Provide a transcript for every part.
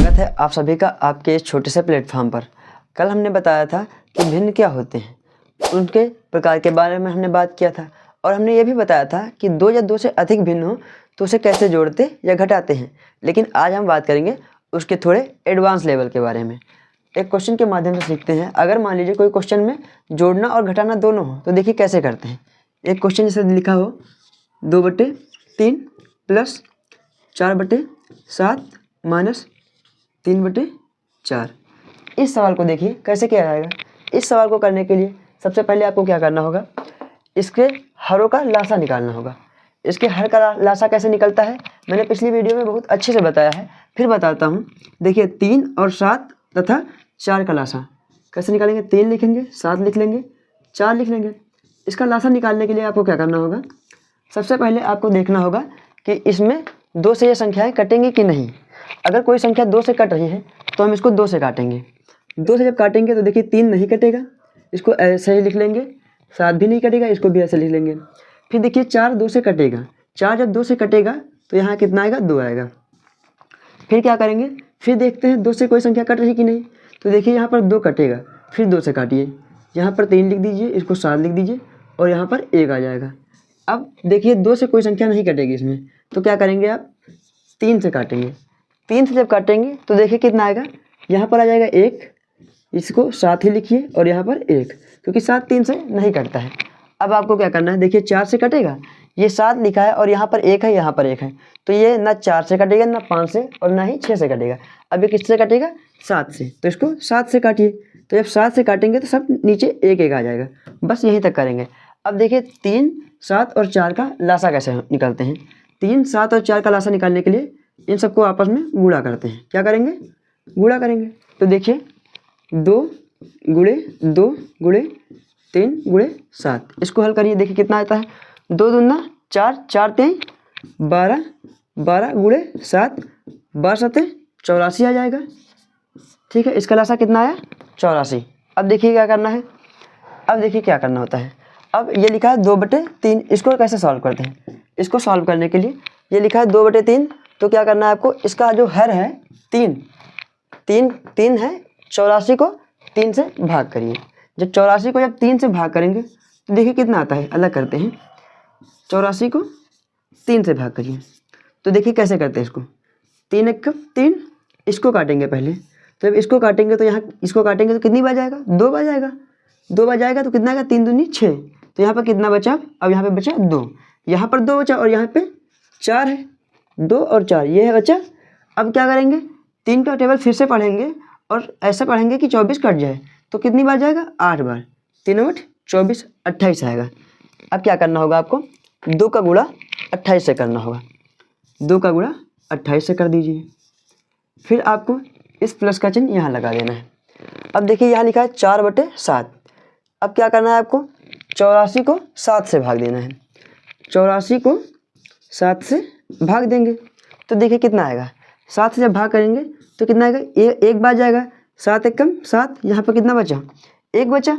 स्वागत है आप सभी का आपके इस छोटे से प्लेटफॉर्म पर। कल हमने बताया था कि भिन्न क्या होते हैं, उनके प्रकार के बारे में हमने बात किया था और हमने ये भी बताया था कि दो या दो से अधिक भिन्न हो तो उसे कैसे जोड़ते या घटाते हैं। लेकिन आज हम बात करेंगे उसके थोड़े एडवांस लेवल के बारे में। एक क्वेश्चन के माध्यम से सीखते हैं। अगर मान लीजिए कोई क्वेश्चन में जोड़ना और घटाना दोनों हो तो देखिए कैसे करते हैं। एक क्वेश्चन जैसे लिखा हो 2/3 प्लस 4/7 माइनस 3/4। इस सवाल को देखिए कैसे किया जाएगा। इस सवाल को करने के लिए सबसे पहले आपको क्या करना होगा, इसके हरों का लासा निकालना होगा। इसके हर का लासा कैसे निकलता है मैंने पिछली वीडियो में बहुत अच्छे से बताया है, फिर बताता हूँ। देखिए 3 और 7 तथा 4 का लासा कैसे निकालेंगे। 3 लिखेंगे, 7 लिख लेंगे, 4 लिख लेंगे। इसका लासा निकालने के लिए आपको क्या करना होगा, सबसे पहले आपको देखना होगा कि इसमें 2 से ये संख्याएँ कटेंगी कि नहीं। अगर कोई संख्या 2 से कट रही है तो हम इसको 2 से काटेंगे। 2 से जब काटेंगे तो देखिए 3 नहीं कटेगा, इसको ऐसे ही लिख लेंगे। 7 भी नहीं कटेगा, इसको भी ऐसे लिख लेंगे। फिर देखिए 4 2 से कटेगा। 4 जब 2 से कटेगा तो यहाँ कितना आएगा, 2 आएगा। फिर क्या करेंगे, फिर देखते हैं 2 से कोई संख्या कट रही कि नहीं। तो देखिए यहाँ पर 2 कटेगा, फिर 2 से काटिए। यहाँ पर 3 लिख दीजिए, इसको 7 लिख दीजिए और यहाँ पर 1 आ जाएगा। अब देखिए 2 से कोई संख्या नहीं कटेगी इसमें, तो क्या करेंगे आप, 3 से काटेंगे। 3 से जब काटेंगे तो देखिए कितना आएगा, यहाँ पर आ जाएगा 1, इसको 7 ही लिखिए और यहाँ पर 1, क्योंकि 7 3 से नहीं कटता है। अब आपको क्या करना है, देखिए 4 से कटेगा, ये 7 लिखा है और यहाँ पर 1 है, यहाँ पर 1 है, तो ये ना 4 से कटेगा, ना 5 से और ना ही 6 से कटेगा। अब ये किससे कटेगा, 7 से, तो इसको 7 से काटिए। तो जब 7 से काटेंगे तो सब नीचे 1 1 आ जाएगा। बस यहीं तक करेंगे। अब देखिए 3 7 और 4 का लासा कैसे निकालते हैं। 3 7 और 4 का लासा निकालने के लिए इन सबको आपस में गुणा करते हैं। क्या करेंगे, गुणा करेंगे। तो देखिए 2 गुणे 2 गुणे 3 गुणे 7, इसको हल करिए। देखिए कितना आता है, 2 दूना 4, 4 3 12, 12 गुणे 7, 12 7 84 आ जाएगा। ठीक है, इसका लासा कितना आया, 84। अब देखिए क्या करना है, अब देखिए क्या करना होता है। अब ये लिखा है 2/3, इसको कैसे सॉल्व करते हैं। इसको सॉल्व करने के लिए ये लिखा है 2/3, तो क्या करना है आपको, इसका जो हर है 3 3 3 है, 84 को 3 से भाग करिए। जब 84 को जब 3 से भाग करेंगे तो देखिए कितना आता है। अलग करते हैं, 84 को 3 से भाग करिए। तो देखिए कैसे करते हैं इसको, 3 1 3, इसको काटेंगे पहले। तो जब इसको काटेंगे तो यहाँ इसको काटेंगे तो कितनी बार जाएगा, 2 बार जाएगा। 2 बार जाएगा तो कितना आएगा, 3 दूनी 6, तो यहाँ पर कितना बचा, अब यहाँ पे बचा 2, यहाँ पर 2 बचा और यहाँ पे 4 है। 2 और 4 ये है बचा। अब क्या करेंगे, 3 का टेबल फिर से पढ़ेंगे और ऐसा पढ़ेंगे कि 24 कट जाए। तो कितनी बार जाएगा, 8 बार। 3 8 24 28 आएगा। अब क्या करना होगा आपको, 2 का गुणा 28 से करना होगा। 2 का गुणा 28 से कर दीजिए। फिर आपको इस प्लस का चिन्ह यहाँ लगा देना है। अब देखिए यहाँ लिखा है 4/7। अब क्या करना है आपको, 84 को 7 से भाग देना है। 84 को 7 से भाग देंगे तो देखिए कितना आएगा, 7 से जब भाग करेंगे तो कितना आएगा, एक बार जाएगा। 7 1 7, यहाँ पर कितना बचा, 1 बचा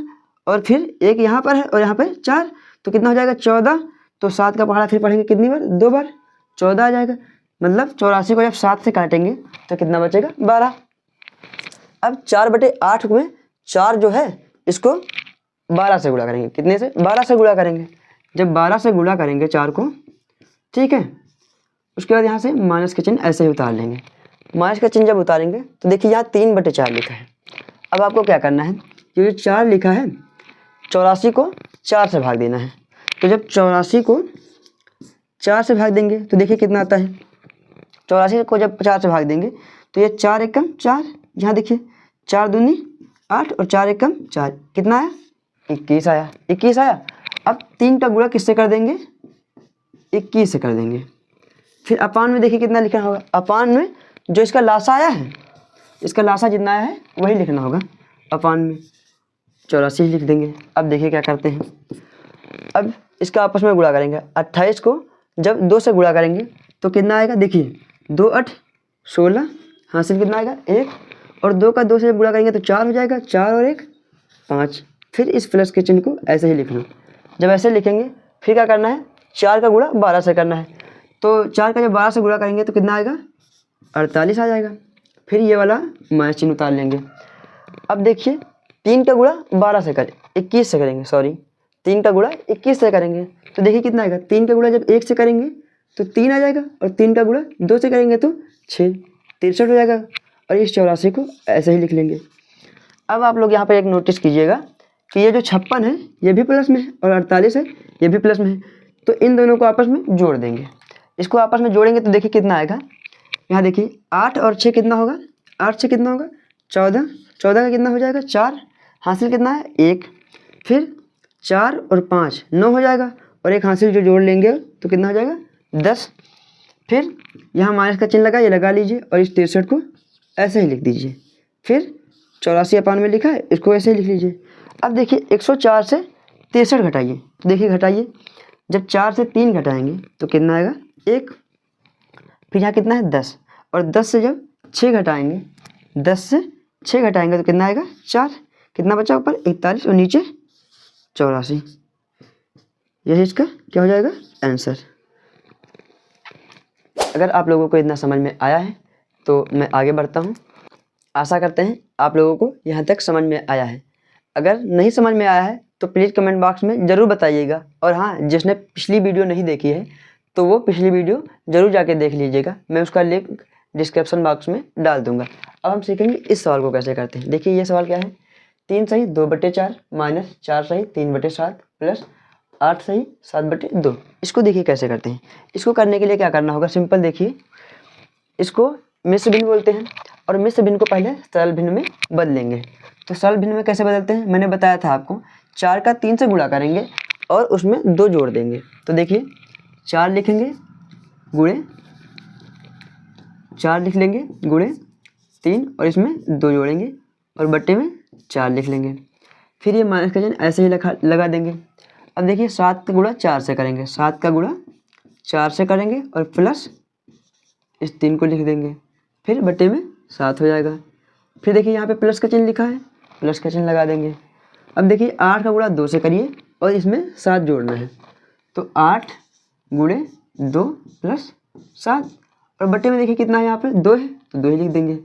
और फिर 1 यहाँ पर है और यहाँ पर 4, तो कितना हो जाएगा 14। तो 7 का पहाड़ा फिर पढ़ेंगे कितनी बार, 2 बार, 14 आ जाएगा। मतलब 84 को जब 7 से काटेंगे तो कितना बचेगा, 12। अब 4/8 में 4 जो है इसको 12 से गुणा करेंगे। कितने से, 12 से गुणा करेंगे। जब 12 से गुणा करेंगे 4 को, ठीक है, उसके बाद यहाँ से माइनस का चिन्ह ऐसे ही उतार लेंगे। माइनस का चिन्ह जब उतारेंगे तो देखिए यहाँ 3/4 लिखा है। अब आपको क्या करना है, ये जो 4 लिखा है 84 को 4 से भाग देना है। तो जब 84 को 4 से भाग देंगे तो देखिए कितना आता है। 84 को जब 4 से भाग देंगे तो ये 4 1 4, यहाँ देखिए 4 दूनी 8 और 4 1 4, कितना आया, 21 आया। 21 आया। अब 3 का गुणा किससे कर देंगे, 21 से कर देंगे। फिर अपान में देखिए कितना लिखना होगा, अपान में जो इसका लासा आया है, इसका लासा जितना आया है वही लिखना होगा। अपान में 84 लिख देंगे। अब देखिए क्या करते हैं, अब इसका आपस में गुणा करेंगे। 28 को जब 2 से गुणा करेंगे तो कितना आएगा, देखिए 2 8 16, हासिल कितना आएगा 1, और 2 का 2 से गुणा करेंगे तो 4 हो जाएगा। 4 और 1 5। फिर इस प्लस के चिन्ह को ऐसे ही लिखना। जब ऐसे लिखेंगे फिर क्या करना है, 4 का गुणा 12 से करना है। तो 4 का जब 12 से गुणा करेंगे तो कितना आएगा, 48 आ जाएगा। फिर ये वाला माइनस चिन्ह उतार लेंगे। अब देखिए 3 का गुणा 12 से करें 21 से करेंगे, सॉरी 3 का गुणा 21 से करेंगे तो देखिए कितना आएगा। 3 का गुणा जब 1 से करेंगे तो 3 आ जाएगा, और 3 का गुणा 2 से करेंगे तो 6, 63 हो जाएगा। और इस 84 को ऐसे ही लिख लेंगे। अब आप लोग यहाँ पर एक नोटिस कीजिएगा कि ये जो 56 है ये भी प्लस में है और 48 है ये भी प्लस में है, तो इन दोनों को आपस में जोड़ देंगे। इसको आपस में जोड़ेंगे तो देखिए कितना आएगा। यहाँ देखिए 8 और 6 कितना होगा, 8 से कितना होगा 14, 14 का कितना हो जाएगा 4, हासिल कितना है 1, फिर 4 और 5 9 हो जाएगा, और एक हासिल जो जोड़ लेंगे तो कितना हो जाएगा 10। फिर यहाँ माइनस का चिन्ह लगा, ये लगा लीजिए और इस 63 को ऐसे ही लिख दीजिए। फिर 84 में लिखा है, इसको ऐसे ही लिख लीजिए। अब देखिए 104 से 63 घटाइए, तो देखिए घटाइए, जब 4 से 3 घटाएंगे तो कितना आएगा 1, फिर यहाँ कितना है 10, और 10 से जब 6 घटाएंगे, 10 से 6 घटाएंगे तो कितना आएगा 4, कितना बचा ऊपर 41 और नीचे 84। यही इसका क्या हो जाएगा आंसर। अगर आप लोगों को इतना समझ में आया है तो मैं आगे बढ़ता हूँ। आशा करते हैं आप लोगों को यहाँ तक समझ में आया है। अगर नहीं समझ में आया है तो प्लीज़ कमेंट बॉक्स में ज़रूर बताइएगा, और हाँ, जिसने पिछली वीडियो नहीं देखी है तो वो पिछली वीडियो ज़रूर जाके देख लीजिएगा, मैं उसका लिंक डिस्क्रिप्शन बॉक्स में डाल दूंगा। अब हम सीखेंगे इस सवाल को कैसे करते हैं। देखिए ये सवाल क्या है, 3 सही 2/4 माइनस 4 सही 3/7 प्लस 8 सही 7/2। इसको देखिए कैसे करते हैं। इसको करने के लिए क्या करना होगा, सिंपल देखिए, इसको मिश्र भिन्न बोलते हैं, और मिश्र भिन्न को पहले सरल भिन्न में बदलेंगे। तो सरल भिन्न में कैसे बदलते हैं, मैंने बताया था आपको, 4 का 3 से गुणा करेंगे और उसमें 2 जोड़ देंगे। तो देखिए 4 लिखेंगे गुणे 4 लिख लेंगे गुणे 3 और इसमें 2 जोड़ेंगे और बट्टे में 4 लिख लेंगे। फिर ये माइनस का चिन्ह ऐसे ही लगा देंगे। अब देखिए 7 का गुणा 4 से करेंगे, 7 का गुणा 4 से करेंगे और प्लस इस 3 को लिख देंगे, फिर बट्टे में 7 हो जाएगा। फिर देखिए यहाँ पे प्लस का चिन्ह लिखा है, प्लस का चिन्ह लगा देंगे। अब देखिए 8 का गुणा 2 से करिए और इसमें 7 जोड़ना है, तो 8 गुणे 2 प्लस 7, और बट्टे में देखिए कितना है, यहाँ पे 2 है तो 2 ही लिख देंगे।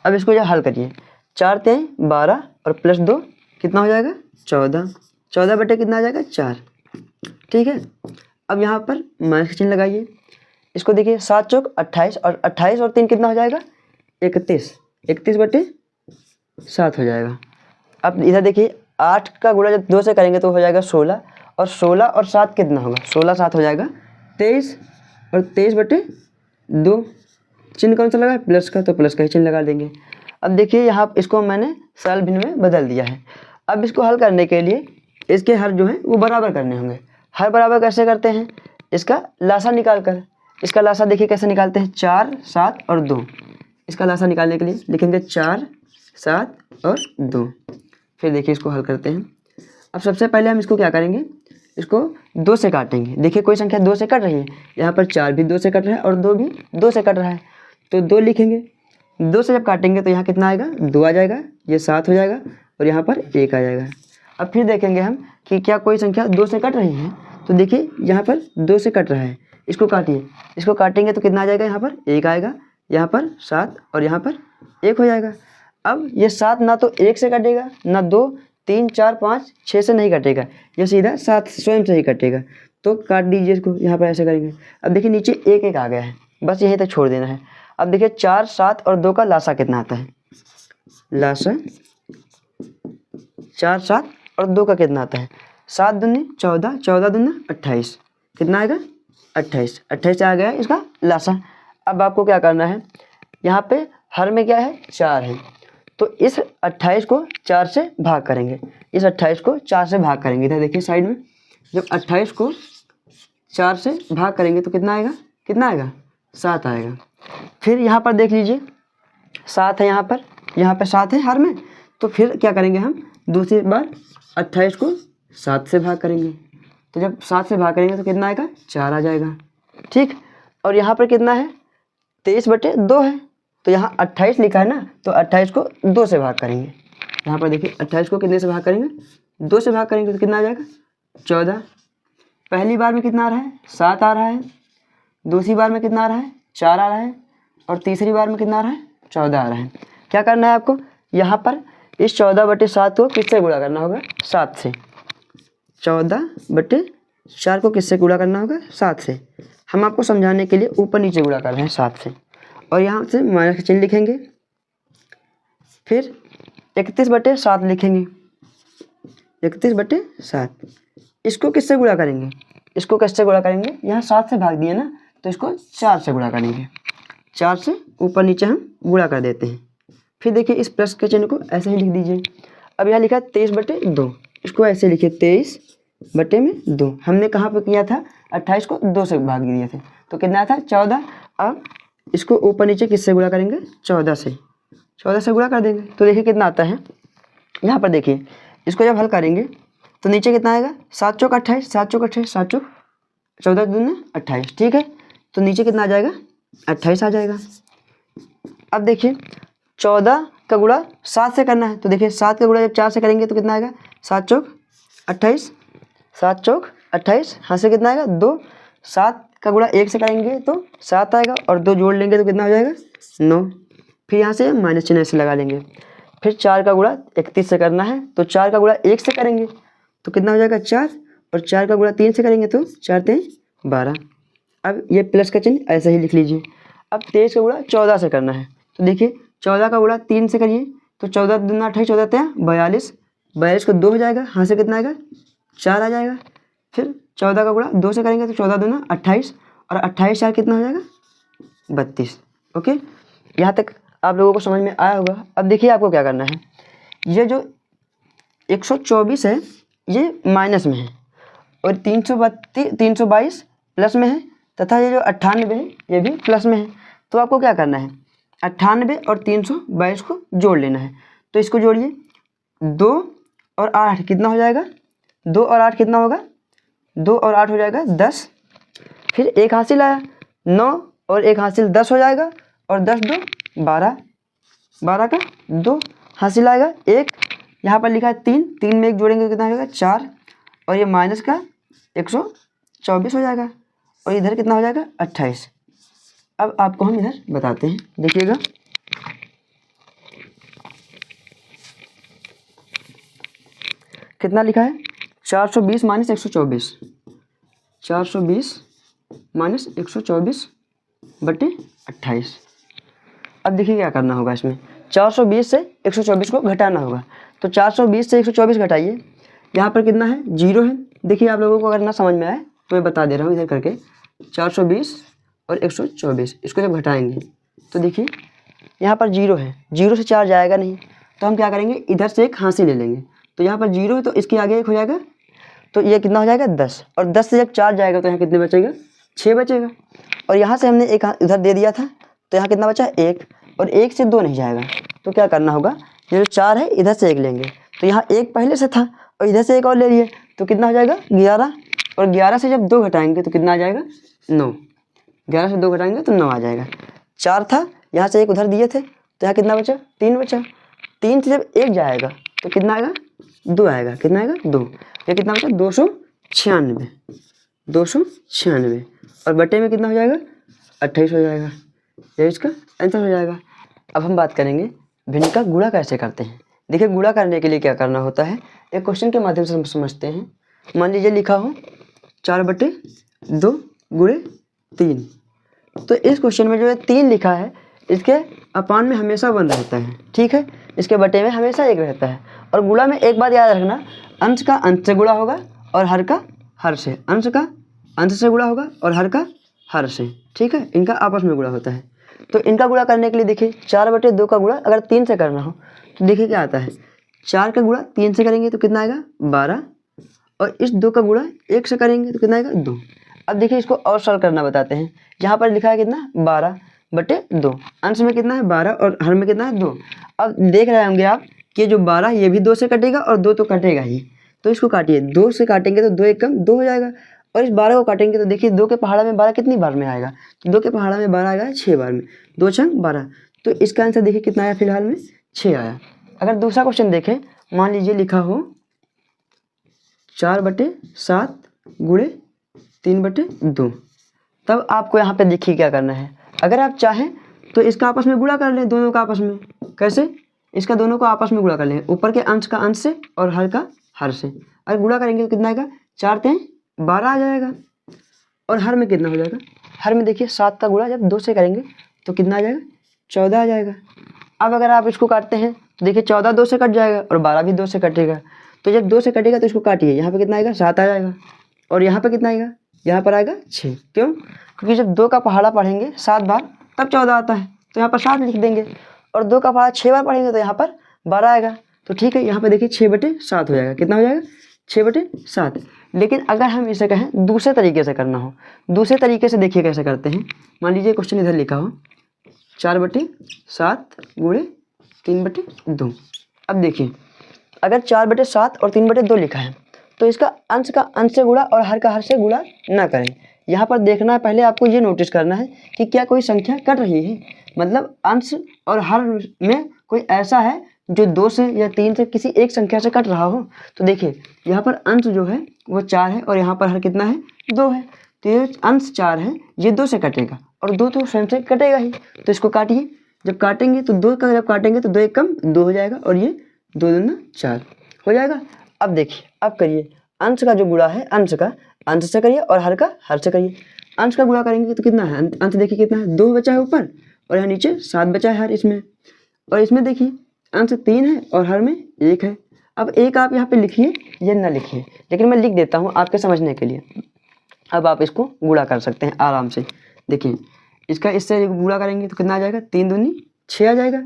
अब इसको जो हल करिए, 4 3 12 और प्लस 2 कितना हो जाएगा 14, 14 बट्टे कितना आ जाएगा 4। ठीक है, अब यहाँ पर माइनस का चिन्ह लगाइए। इसको देखिए 7 चौक 28 और 28 और 3 कितना हो जाएगा 31, 31/7 हो जाएगा। अब इधर देखिए 8 का गुणा जब 2 से करेंगे तो हो जाएगा 16, और 16 और 7 कितना होगा, 16 7 हो जाएगा 23, और 23/2। चिन्ह कौन सा लगा है, प्लस का, तो प्लस का ही चिन्ह लगा देंगे। अब देखिए यहाँ इसको मैंने सरल भिन्न में बदल दिया है। अब इसको हल करने के लिए इसके हर जो है वो बराबर करने होंगे। हर बराबर कैसे करते हैं, इसका लासा निकाल कर, इसका लासा देखिए कैसे निकालते हैं, 4 7 और 2। इसका लासा निकालने के लिए लिखेंगे 4 7 और 2। फिर देखिए इसको हल करते हैं। अब सबसे पहले हम इसको क्या करेंगे, इसको 2 से काटेंगे। देखिए कोई संख्या 2 से कट रही है, यहाँ पर 4 भी 2 से कट रहा है और 2 भी 2 से कट रहा है, तो 2 लिखेंगे। 2 से जब काटेंगे तो यहाँ कितना आएगा 2 आ जाएगा, ये 7 हो जाएगा और यहाँ पर 1 आ जाएगा। अब फिर देखेंगे हम कि क्या कोई संख्या 2 से कट रही है, तो देखिए यहाँ पर 2 से कट रहा है, इसको काटिए। इसको काटेंगे तो कितना आ जाएगा, यहाँ पर 1 आएगा, यहाँ पर 7 और यहाँ पर 1 हो जाएगा। अब ये 7 ना तो 1 से कटेगा, ना 2 3 4 5 6 से नहीं कटेगा, ये सीधा 7 स्वयं से ही कटेगा, तो काट दीजिए इसको। यहाँ पर ऐसे करेंगे। अब देखिए नीचे 1 1 आ गया है, बस यहीं तक छोड़ देना है। अब देखिए 4 7 और 2 का लासा कितना आता है, लासा 4 7 और 2 का कितना आता है, 7 दूनी 14 14 दूना 28, कितना आएगा 28, 28 आ गया इसका लासा। अब आपको क्या करना है, यहाँ पे हर में क्या है 4 है, तो इस 28 को 4 से भाग करेंगे, इस 28 को 4 से भाग करेंगे। इधर देखिए साइड में, जब 28 को 4 से भाग करेंगे तो कितना आएगा, कितना आएगा 7 आएगा। फिर यहाँ पर देख लीजिए 7 है, यहाँ पर 7 है हर में, तो फिर क्या करेंगे हम, दूसरी बार 28 को 7 से भाग करेंगे, तो जब 7 से भाग करेंगे तो कितना आएगा 4 आ जाएगा। ठीक, और यहाँ पर कितना है 23/2 है, तो यहाँ 28 लिखा है ना, तो 28 को 2 से भाग करेंगे। यहाँ पर देखिए 28 को कितने से भाग करेंगे, 2 से भाग करेंगे तो कितना आ जाएगा 14। पहली बार में कितना आ रहा है 7 आ रहा है, दूसरी बार में कितना आ रहा है 4 आ रहा है, और तीसरी बार में कितना आ रहा है 14 आ रहा है। क्या करना है आपको, यहाँ पर इस 14/7 को किससे गुणा करना होगा, 7 से। 14/4 को किससे गुणा करना होगा, 7 से। हम आपको समझाने के लिए ऊपर नीचे गुणा कर रहे हैं 7 से, और यहाँ से माइनस का चिन्ह लिखेंगे। फिर 31/7 लिखेंगे, 31/7। इसको किससे गुणा करेंगे, इसको किससे गुणा करेंगे, यहाँ 7 से भाग दिए ना, तो इसको 4 से गुणा करेंगे। 4 से ऊपर नीचे हम गुणा कर देते हैं। फिर देखिए इस प्लस के चिन्ह को ऐसे ही लिख दीजिए। अब यहाँ लिखा है 23/2, इसको ऐसे लिखिए 23/2। हमने कहाँ पे किया था, 28 को 2 से भाग दिए थे, तो कितना था, 14। अब इसको ऊपर नीचे किससे गुणा करेंगे, 14 से। 14 से गुणा कर देंगे तो देखिए कितना आता है। यहाँ पर देखिए इसको जब हल करेंगे तो नीचे कितना आएगा, 7 चौक 28, 7 चौक 28, 7 चौक 14 दूनी 28, ठीक है। तो नीचे कितना आ जाएगा, 28 आ जाएगा। अब देखिए 14 का गुणा 7 से करना है, तो देखिए 7 का गुणा जब 4 से करेंगे तो कितना आएगा, 7 चौक 28, 7 चौक 28, यहाँ से कितना आएगा 2। 7 का गुणा 1 से करेंगे तो 7 आएगा, और 2 जोड़ लेंगे तो कितना हो जाएगा, 9। फिर यहाँ से माइनस चिन्ह से लगा लेंगे। फिर 4 का गुणा 31 से करना है, तो 4 का गुणा 1 से करेंगे तो कितना हो जाएगा, 4। और 4 का गुणा 3 से करेंगे तो 4 3 12। अब ये प्लस का चिन्ह ऐसे ही लिख लीजिए। अब 23 का गुणा 14 से करना है, तो देखिए 14 का गुणा 3 से करिए तो 14 दूना 28, 14 3 42, 42 को 2 हो जाएगा, यहाँ से कितना आएगा, 4 आ जाएगा। फिर 14 का गुणा 2 से करेंगे तो 14 दूना 28, और 28 4 कितना हो जाएगा, 32। ओके, यहाँ तक आप लोगों को समझ में आया होगा। अब देखिए आपको क्या करना है, ये जो 124 है ये माइनस में है, और 322 प्लस में है, तथा ये जो 98 है ये भी प्लस में है। तो आपको क्या करना है, 98 और 322 को जोड़ लेना है। तो इसको जोड़िए, 2 और 8 कितना हो जाएगा, 2 और 8 कितना होगा, 2 और 8 हो जाएगा 10। फिर एक हासिल आया, 9 और एक हासिल 10 हो जाएगा, और 10 2 12, 12 का 2 हासिल आएगा 1। यहाँ पर लिखा है 3, 3 में 1 जोड़ेंगे तो कितना हो जाएगा, 4, और ये माइनस का 124 हो जाएगा, और इधर कितना हो जाएगा, 28। अब आपको हम इधर बताते हैं, देखिएगा। कितना लिखा है, 420 माइनस 124, 420 माइनस 124/28। अब देखिए क्या करना होगा इसमें, 420 से 124 को घटाना होगा। तो 420 से 124 घटाइए, यहाँ पर कितना है, 0 है। देखिए आप लोगों को अगर ना समझ में आए तो मैं बता दे रहा हूँ इधर करके। 420 और 124 इसको जब घटाएंगे तो देखिए यहाँ पर 0 है, 0 से 4 जाएगा नहीं, तो हम क्या करेंगे, इधर से एक हासिल ले लेंगे। तो यहाँ पर 0 है तो इसके आगे 1 हो जाएगा, तो ये कितना हो जाएगा, 10। और 10 से जब 4 जाएगा तो यहाँ कितने बचेगा, 6 बचेगा। और यहाँ से हमने एक इधर दे दिया था, तो यहाँ कितना बचा, 1। और 1 से 2 नहीं जाएगा, तो क्या करना होगा, ये जो 4 है इधर से 1 लेंगे, तो यहाँ 1 पहले से था और इधर से 1 और ले लिए, तो कितना हो जाएगा, 11। और 11 से जब 2 घटाएंगे तो कितना आ जाएगा, 9। 11 से 2 घटाएंगे तो 9 आ जाएगा। 4 था, यहाँ से 1 उधर दिए थे, तो यहाँ कितना बचा, 3 बचा। 3 से जब 1 जाएगा तो कितना आएगा, 2 आएगा। कितना आएगा, 2। ये कितना बचा, 296, 296। और बटे में कितना हो जाएगा, 28 हो जाएगा। ये इसका आंसर हो जाएगा। अब हम बात करेंगे भिन्न का गुणा कैसे करते हैं। देखिए गुणा करने के लिए क्या करना होता है, एक क्वेश्चन के माध्यम से हम समझते हैं। मान लीजिए लिखा हो 4/2 गुणे 3, तो इस क्वेश्चन में जो है 3 लिखा है, इसके अपान में हमेशा 1 रहता है, ठीक है। इसके बटे में हमेशा 1 रहता है। और गुणा में एक बात याद रखना, अंश का अंश से गुणा होगा और हर का हर से। अंश का अंश से गुणा होगा और हर का हर से, ठीक है। इनका आपस में गुणा होता है। तो इनका गुणा करने के लिए देखिए 4/2 का गुणा अगर 3 से करना हो तो देखिए क्या आता है, 4 का गुणा 3 से करेंगे तो कितना आएगा, 12। और इस 2 का गुणा 1 से करेंगे तो कितना आएगा, 2। अब देखिए इसको और सॉल्व करना बताते हैं। यहाँ पर लिखा है कितना, 12/2। अंश में कितना है, 12, और हर में कितना है, 2। अब देख रहे होंगे आप कि जो 12 ये भी 2 से कटेगा और 2 तो कटेगा ही, तो इसको काटिए। 2 से काटेंगे तो 2 1 कम 2 हो जाएगा, और इस 12 को काटेंगे तो देखिए 2 के पहाड़ा में 12 कितनी बार में आएगा, तो 2 के पहाड़ा में 12 आएगा 6 बार में, 2 छंग 12। तो इसका आंसर देखिए कितना आया, फिलहाल में 6 आया। अगर दूसरा क्वेश्चन देखें, मान लीजिए लिखा हो 4/7 गुणे 3/2, तब आपको यहाँ पे देखिए क्या करना है। अगर आप चाहें तो इसका आपस में गुणा कर लें, दोनों का आपस में। कैसे? इसका दोनों को आपस में गुणा कर लें, ऊपर के अंश का अंश से और हर का हर से। अगर गुणा करेंगे तो कितना आएगा? 4 × 12 आ जाएगा। और हर में कितना हो जाएगा? हर में देखिए 7 का गुणा जब 2 से करेंगे तो कितना आ जाएगा? 14 आ जाएगा। अब अगर आप इसको काटते हैं तो देखिए 14 2 से कट जाएगा और 12 भी 2 से कटेगा। तो जब 2 से कटेगा तो इसको काटिए, यहाँ पे कितना आएगा? 7 आ जाएगा। और यहाँ पे कितना आएगा? यहाँ पर आएगा 6। क्यों? क्योंकि जब 2 का पहाड़ा पढ़ेंगे 7 बार तब 14 आता है, तो यहाँ पर 7 लिख देंगे। और 2 का पहाड़ा 6 बार पढ़ेंगे तो यहाँ पर 12 आएगा। तो ठीक है, यहाँ पे देखिए 6/7 हो जाएगा। कितना हो जाएगा? 6/7। लेकिन अगर हम इसे कहें दूसरे तरीके से करना हो, दूसरे तरीके से देखिए कैसे करते हैं। मान लीजिए क्वेश्चन इधर लिखा हो 4/7 × 3/2। अब देखिए अगर 4/7 और 3/2 लिखा है तो इसका अंश का अंश से गुणा और हर का हर से गुणा ना करें। यहाँ पर देखना है, पहले आपको ये नोटिस करना है कि क्या कोई संख्या कट रही है, मतलब अंश और हर में कोई ऐसा है जो 2 से या 3 से किसी एक संख्या से कट रहा हो। तो देखिए यहाँ पर अंश जो है वो 4 है और यहाँ पर हर कितना है? 2 है। तो ये अंश 4 है, ये 2 से कटेगा और 2 तो स्वयं से कटेगा ही, तो इसको काटिए। जब काटेंगे तो 2 का जब काटेंगे तो 2 × 1 = 2 हो जाएगा और ये 2 × 2 = 4 हो जाएगा। अब देखिए, अब करिए अंश का जो गुणा है अंश का अंश से करिए और हर का हर से करिए। अंश का गुणा करेंगे तो कितना है? अंश देखिए कितना है? 2 बचा है ऊपर और यहाँ नीचे 7 बचा है हर इसमें। और इसमें देखिए अंश 3 है और हर में 1 है। अब 1 आप यहाँ पे लिखिए या ना लिखिए, लेकिन मैं लिख देता हूँ आपके समझने के लिए। अब आप इसको गुणा कर सकते हैं आराम से। देखिए इसका इससे गुणा करेंगे तो कितना आ जाएगा? 3 दूनी 6 आ जाएगा।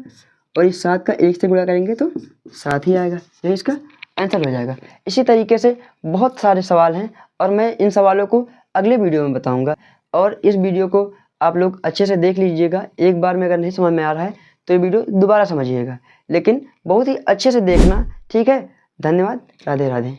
और इस 7 का 1 से गुणा करेंगे तो 7 ही आएगा। यही इसका आंसर हो जाएगा। इसी तरीके से बहुत सारे सवाल हैं और मैं इन सवालों को अगले वीडियो में बताऊंगा। और इस वीडियो को आप लोग अच्छे से देख लीजिएगा। एक बार में अगर नहीं समझ में आ रहा है तो ये वीडियो दोबारा समझिएगा, लेकिन बहुत ही अच्छे से देखना, ठीक है? धन्यवाद। राधे राधे।